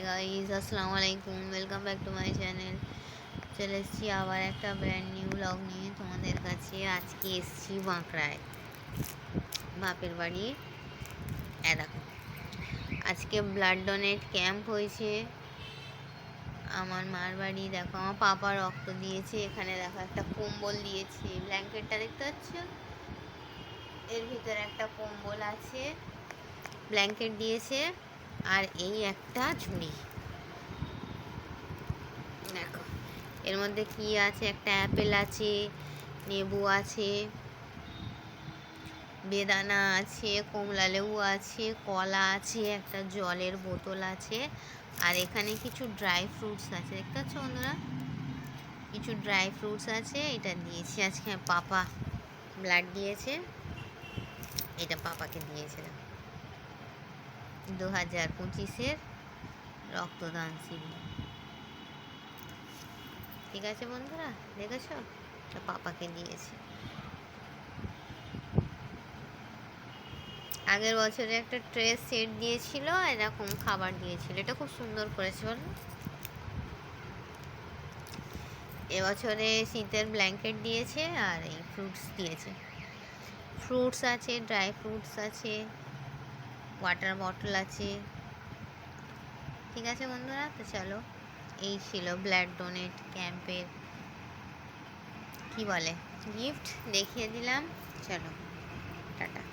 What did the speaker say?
Guys, আসসালামু আলাইকুম। Welcome back to my channel. চলে এসেছি আবার একটা ব্র্যান্ড নিউ ব্লগ নিয়ে তোমাদের কাছে। আজকে এসেছি বাঁকড়ায়, বাপের বাড়ি। দেখো, আজকে ব্লাড ডোনেট ক্যাম্প হয়েছে আমার মার বাড়ি। দেখো, আমার পাপা রক্ত দিয়েছে। এখানে দেখো একটা কম্বল দিয়েছে, ব্ল্যাঙ্কেটটা দেখতে পাচ্ছ, এর ভিতরে একটা কম্বল আছে, ব্ল্যাঙ্কেট দিয়েছে, আর এই একটা ঝুড়ি। দেখো এর মধ্যে কি আছে, একটা অ্যাপেল আছে, লেবু আছে, বেদানা আছে, কমলা লেবু আছে, কলা আছে, একটা জলের বোতল আছে, আর এখানে কিছু ড্রাই ফ্রুটস আছে। দেখতে পাচ্ছ বন্ধুরা, কিছু ড্রাই ফ্রুটস আছে। এটা দিয়েছি আজকে পাপা, ব্লাড দিয়েছে, এটা পাপাকে দিয়েছে 2025-এর রক্তদান শিবির। ঠিক আছে বন্ধুরা, দেখেছো, পাপাকে দিয়েছে। আগের বছরে একটা ট্রে সেট দিয়েছিল, এরকম খাবার দিয়েছিল, এটা খুব সুন্দর করেছে বলো। এবছরে শীতের ব্ল্যাঙ্কেট দিয়েছে আর এই ফ্রুটস দিয়েছে। ফ্রুটস আছে, ড্রাই ফ্রুটস আছে, ওয়াটার বটল আছে। ঠিক আছে বন্ধুরা, তো চলো, এই ছিল ব্লাড ডোনেট ক্যাম্পের কি বলে গিফট, দেখিয়ে দিলাম। চলো, টাটা।